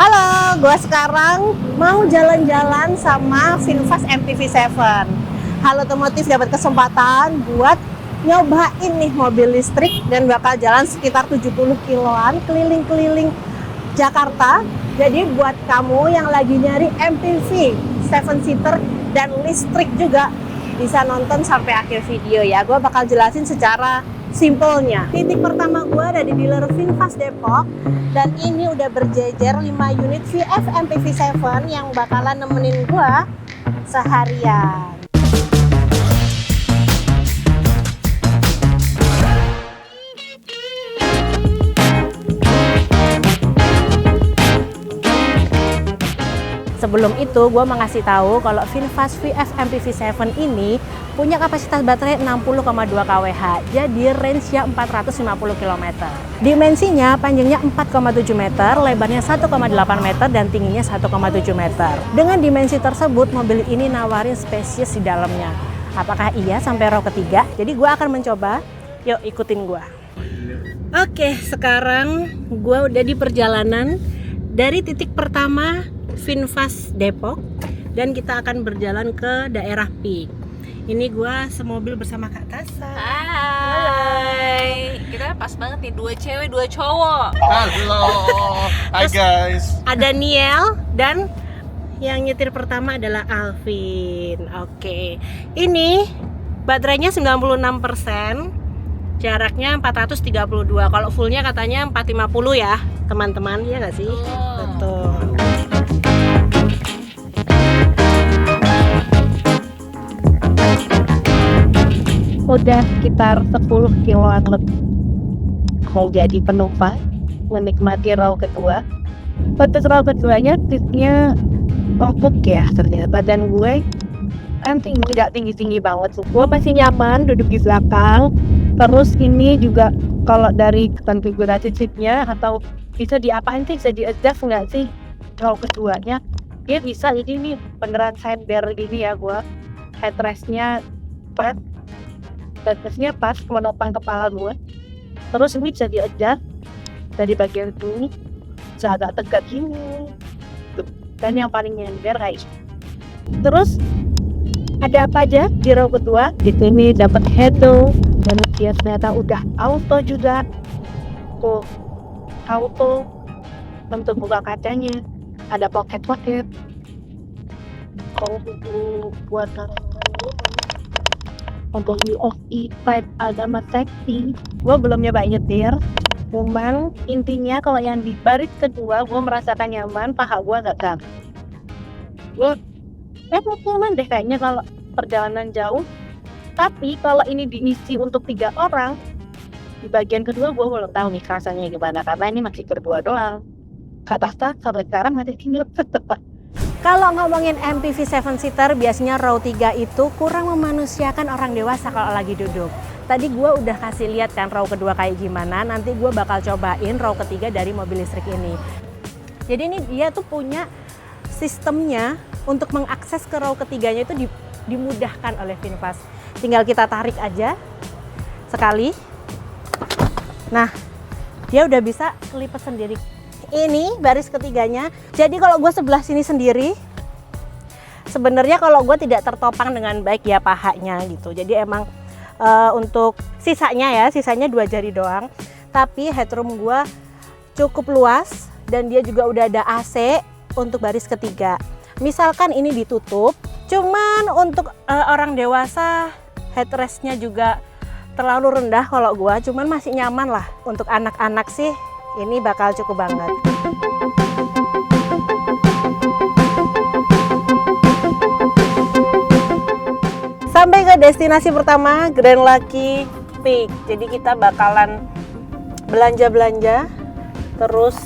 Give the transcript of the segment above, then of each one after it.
Halo, gue sekarang mau jalan-jalan sama VinFast MPV7. Halo Otomotif dapat kesempatan buat nyobain nih mobil listrik dan bakal jalan sekitar 70 kiloan keliling-keliling Jakarta. Jadi buat kamu yang lagi nyari MPV 7-seater dan listrik juga bisa nonton sampai akhir video ya. Gue bakal jelasin secara simpelnya. Titik pertama gue ada di dealer VinFast Depok dan ini udah berjejer 5 unit VF MPV7 yang bakalan nemenin gue seharian. Sebelum itu, gue mau ngasih tahu kalau VinFast VF MPV7 ini punya kapasitas baterai 60,2 kWh, jadi range-nya 450 km. Dimensinya panjangnya 4,7 meter, lebarnya 1,8 meter, dan tingginya 1,7 meter. Dengan dimensi tersebut, mobil ini nawarin spesies di dalamnya. Apakah iya sampai row ketiga? Jadi gue akan mencoba, yuk ikutin gue. Oke, sekarang gue udah di perjalanan dari titik pertama VinFast Depok dan kita akan berjalan ke daerah Peak. Ini gua semobil bersama Kak Tasa. Hai. Kita pas banget nih, 2 cewek 2 cowok. Halo. Hai guys. Ada Niel dan yang nyetir pertama adalah Alvin. Oke. Ini baterainya 96%. Jaraknya 432. Kalau fullnya katanya 450 ya, teman-teman. Iya nggak sih? Betul. Udah sekitar 10 kiloan lebih mau jadi penumpang menikmati row kedua. Pada row keduanya seatnya empuk ya ternyata, dan gue kan nggak tinggi banget, gue masih nyaman duduk di belakang. Terus ini juga kalau dari konfigurasi seatnya atau bisa diapain sih, bisa di-adjust nggak sih row keduanya, dia bisa. Jadi ini beneran sidebar gini ya, gue headrestnya pas, headrestnya pas menopang kepala gue. Terus ini bisa di-adjust dari bagian sini, bisa agak tegak gini, dan yang paling nyender kayak. Terus ada apa aja di row kedua? Di sini dapat handle dan dia ternyata udah auto juga. Tuh, auto untuk buka kacanya. Ada pocket. Kalau buat untuk UOI type agama seksi, gue belum nyoba nyetir. Cuman intinya kalau yang di baris kedua gue merasakan nyaman, paha gue gak gam. Gue nyaman deh kayaknya kalau perjalanan jauh. Tapi kalau ini diisi untuk 3 orang, di bagian kedua gue belum tahu nih rasanya gimana, karena ini masih berdua doang. Kata sampai sekarang masih tinggal. Kalau ngomongin MPV 7-seater, biasanya row 3 itu kurang memanusiakan orang dewasa kalau lagi duduk. Tadi gue udah kasih lihat kan row kedua kayak gimana, nanti gue bakal cobain row ketiga dari mobil listrik ini. Jadi ini dia tuh punya sistemnya untuk mengakses ke row ketiganya itu dimudahkan oleh VinFast. Tinggal kita tarik aja sekali. Nah, dia udah bisa kelipet sendiri. Ini baris ketiganya. Jadi kalau gue sebelah sini sendiri, sebenarnya kalau gue tidak tertopang dengan baik ya pahanya gitu. Jadi emang untuk sisanya 2 jari doang. Tapi headroom gue cukup luas dan dia juga udah ada AC untuk baris ketiga. Misalkan ini ditutup, cuman untuk orang dewasa headrestnya juga terlalu rendah kalau gue, cuman masih nyaman lah. Untuk anak-anak sih ini bakal cukup banget. Sampai ke destinasi pertama, Grand Lucky Peak. Jadi kita bakalan belanja-belanja, terus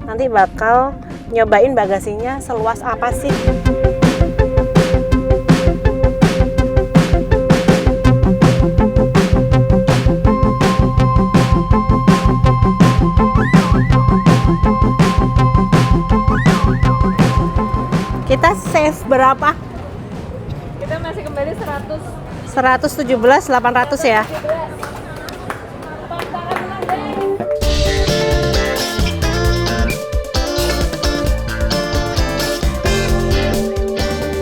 nanti bakal nyobain bagasinya seluas apa sih. Kita save berapa? Kita masih kembali 117, 800 ya.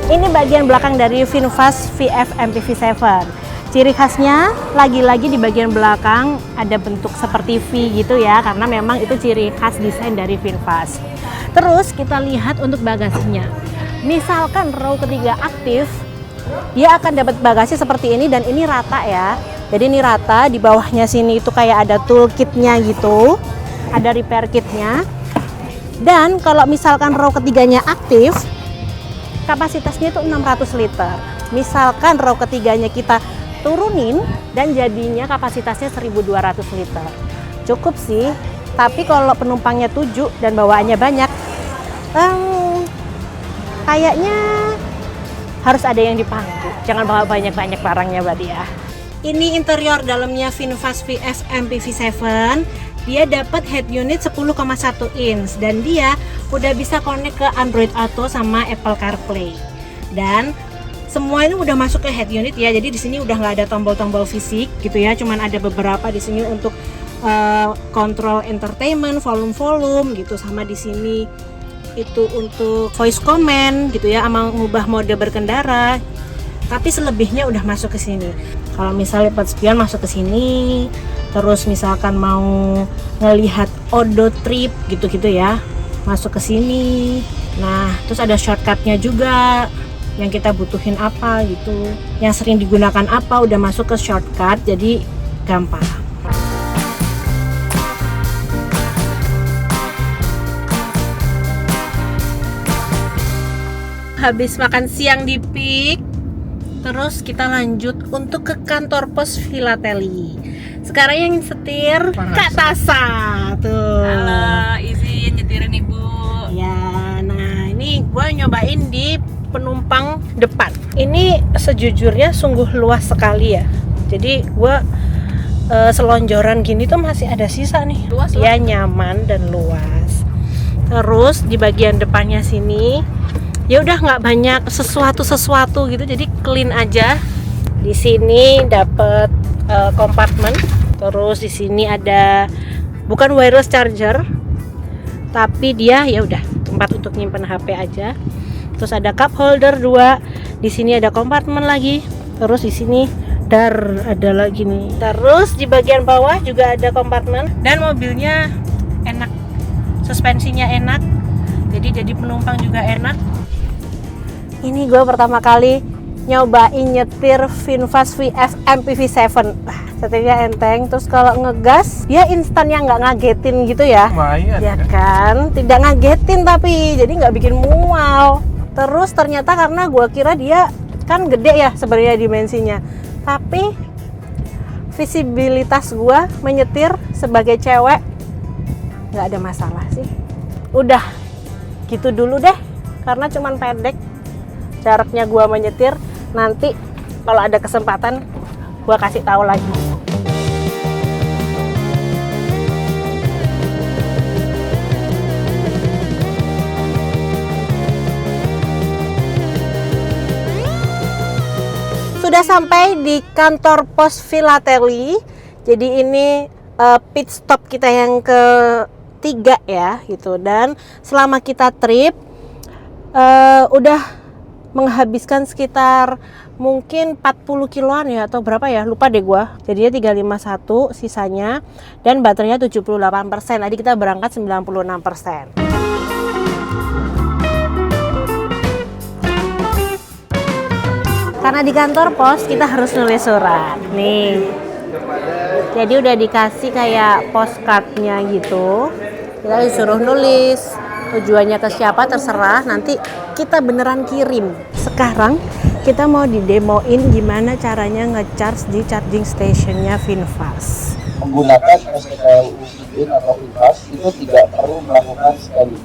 Ini bagian belakang dari VinFast VF MPV7. Ciri khasnya lagi-lagi di bagian belakang ada bentuk seperti V gitu ya, karena memang itu ciri khas desain dari VinFast. Terus kita lihat untuk bagasinya. Misalkan row ketiga aktif, dia akan dapat bagasi seperti ini dan ini rata ya. Jadi ini rata, di bawahnya sini itu kayak ada toolkitnya gitu, ada repair kitnya. Dan kalau misalkan row ketiganya aktif, kapasitasnya itu 600 liter. Misalkan row ketiganya kita turunin dan jadinya kapasitasnya 1200 liter. Cukup sih, tapi kalau penumpangnya 7 dan bawaannya banyak, kayaknya harus ada yang dipangku. Jangan bawa banyak-banyak barangnya berarti ya. Ini interior dalamnya VinFast VF MPV7. Dia dapat head unit 10,1 inch dan dia udah bisa connect ke Android Auto sama Apple CarPlay. Dan semua ini udah masuk ke head unit ya. Jadi di sini udah nggak ada tombol-tombol fisik gitu ya. Cuman ada beberapa di sini untuk kontrol entertainment, volume gitu, sama di sini itu untuk voice command gitu ya, sama ngubah mode berkendara. Tapi selebihnya udah masuk ke sini. Kalau misalnya lipat spion masuk ke sini, terus misalkan mau ngelihat odo trip gitu-gitu ya, masuk ke sini. Nah, terus ada shortcutnya juga, yang kita butuhin apa gitu, yang sering digunakan apa, udah masuk ke shortcut, jadi gampang. Habis makan siang di Peak, terus kita lanjut untuk ke kantor pos Philately. Sekarang yang setir Kak Tasa tuh. Halo, izin nyetirin ibu. Ya, nah ini gue nyobain di penumpang depan. Ini sejujurnya sungguh luas sekali ya. Jadi gue selonjoran gini tuh masih ada sisa nih. Luas, ya, nyaman dan luas. Terus di bagian depannya sini ya udah nggak banyak sesuatu gitu, jadi clean aja. Di sini dapat kompartemen. Terus di sini ada bukan wireless charger, tapi dia ya udah tempat untuk nyimpen HP aja. Terus ada cup holder 2. Di sini ada kompartemen lagi. Terus di sini ada lagi nih. Terus di bagian bawah juga ada kompartemen dan mobilnya enak. Suspensinya enak. Jadi penumpang juga enak. Ini gue pertama kali nyobain nyetir VinFast VF MPV7. Setirnya enteng, terus kalau ngegas dia instan yang nggak ngagetin gitu ya. Lumayan Ya kan, tidak ngagetin tapi jadi nggak bikin mual. Terus ternyata karena gue kira dia kan gede ya sebenarnya dimensinya, tapi visibilitas gue menyetir sebagai cewek nggak ada masalah sih. Udah gitu dulu deh, karena cuman pendek jaraknya gue menyetir. Nanti kalau ada kesempatan gue kasih tahu lagi. Sudah sampai di kantor pos Philately. Jadi ini pit stop kita yang ketiga ya gitu. Dan selama kita trip udah menghabiskan sekitar mungkin 40 kiloan ya, atau berapa ya, lupa deh gua. Jadinya 351 sisanya, dan baterainya 78%. Tadi kita berangkat 96%. Karena di kantor pos kita harus nulis surat nih, jadi udah dikasih kayak postcardnya gitu. Kita disuruh nulis tujuannya ke siapa, terserah, nanti kita beneran kirim. Sekarang kita mau didemoin gimana caranya ngecharge di charging stationnya VinFast. Menggunakan SPKLU Izin atau VinFast itu tidak perlu melakukan scanning.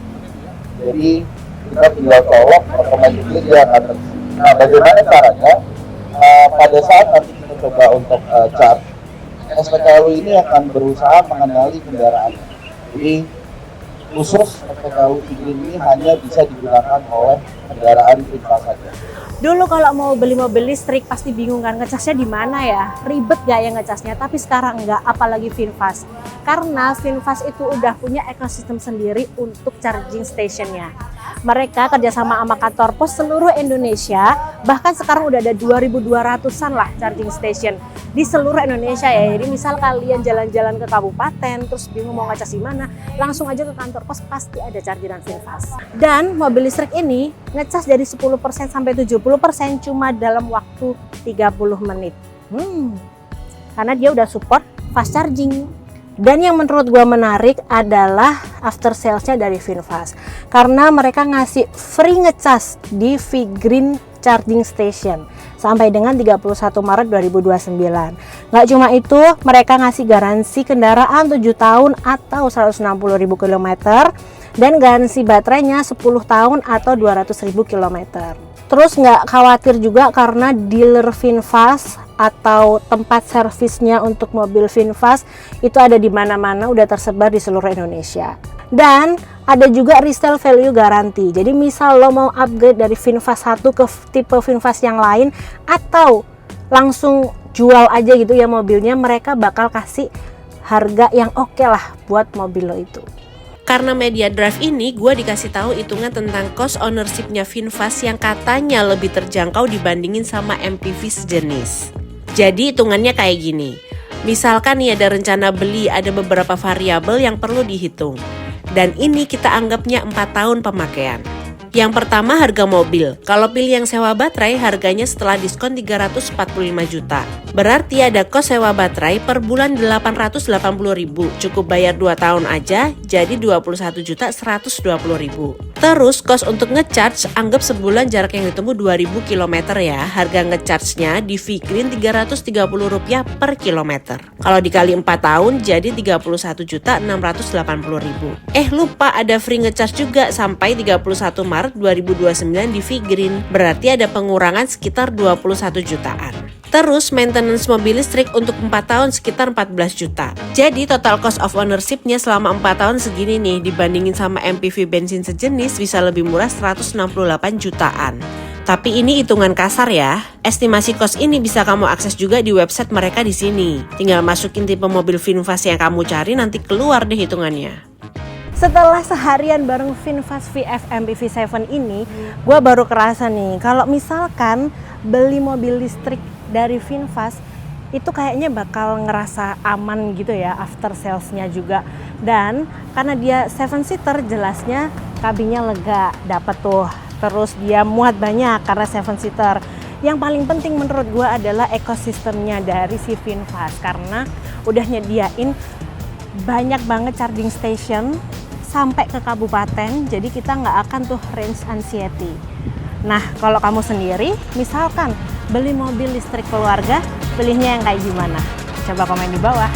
Jadi kita tinggal colok, otomatis dia akan terisi. Nah, bagaimana caranya? Pada saat nanti kita coba untuk charge, SPKLU ini akan berusaha mengenali kendaraan. Jadi khusus SPKLU ini hanya bisa digunakan oleh kendaraan VinFast saja. Dulu kalau mau beli mobil listrik pasti bingung kan ngecasnya di mana ya, ribet gak ya ngecasnya, tapi sekarang enggak, apalagi VinFast. Karena VinFast itu udah punya ekosistem sendiri untuk charging stationnya. Mereka kerjasama sama kantor pos seluruh Indonesia, bahkan sekarang udah ada 2.200-an lah charging station di seluruh Indonesia ya. Jadi misal kalian jalan-jalan ke kabupaten, terus bingung mau ngecas di mana, langsung aja ke kantor pos, pasti ada chargingan VinFast. Dan mobil listrik ini ngecas dari 10% sampai 70% cuma dalam waktu 30 menit. Karena dia udah support fast charging. Dan yang menurut gua menarik adalah after sales-nya dari VinFast. Karena mereka ngasih free ngecas di V-Green Charging Station sampai dengan 31 Maret 2029. Nggak cuma itu, mereka ngasih garansi kendaraan 7 tahun atau 160.000 km dan garansi baterainya 10 tahun atau 200.000 km. Terus nggak khawatir juga karena dealer VinFast atau tempat servisnya untuk mobil VinFast itu ada di mana-mana, udah tersebar di seluruh Indonesia. Dan ada juga resale value garanti. Jadi misal lo mau upgrade dari VinFast 1 ke tipe VinFast yang lain atau langsung jual aja gitu ya mobilnya, mereka bakal kasih harga yang oke lah buat mobil lo itu. Karena media drive ini, gue dikasih tahu hitungan tentang cost ownership-nya VinFast yang katanya lebih terjangkau dibandingin sama MPV sejenis. Jadi hitungannya kayak gini. Misalkan nih ada rencana beli, ada beberapa variabel yang perlu dihitung. Dan ini kita anggapnya 4 tahun pemakaian. Yang pertama harga mobil. Kalau pilih yang sewa baterai, harganya setelah diskon 345 juta. Berarti ada kos sewa baterai per bulan 880.000. Cukup bayar 2 tahun aja, jadi 21.120.000. Terus kos untuk ngecharge, anggap sebulan jarak yang ditempuh 2000 km ya. Harga ngecharge-nya di V-Green Rp330 per kilometer. Kalau dikali 4 tahun jadi 31.680.000. Lupa ada free ngecharge juga sampai 31 Maret 2029 di V-Green. Berarti ada pengurangan sekitar 21 jutaan. Terus maintenance mobil listrik untuk 4 tahun sekitar 14 juta. Jadi total cost of ownership-nya selama 4 tahun segini nih, dibandingin sama MPV bensin sejenis bisa lebih murah 168 jutaan. Tapi ini hitungan kasar ya. Estimasi cost ini bisa kamu akses juga di website mereka di sini. Tinggal masukin tipe mobil VinFast yang kamu cari, nanti keluar deh hitungannya. Setelah seharian bareng VinFast VF MPV 7 ini, gue baru kerasa nih, kalau misalkan beli mobil listrik dari VinFast itu kayaknya bakal ngerasa aman gitu ya after sales-nya juga. Dan karena dia 7-seater, jelasnya kabinnya lega, dapet tuh. Terus dia muat banyak karena 7-seater. Yang paling penting menurut gue adalah ekosistemnya dari si VinFast, karena udah nyediain banyak banget charging station sampai ke kabupaten, jadi kita nggak akan tuh range anxiety. Nah, kalau kamu sendiri, misalkan beli mobil listrik keluarga, pilihnya yang kayak gimana? Coba komen di bawah.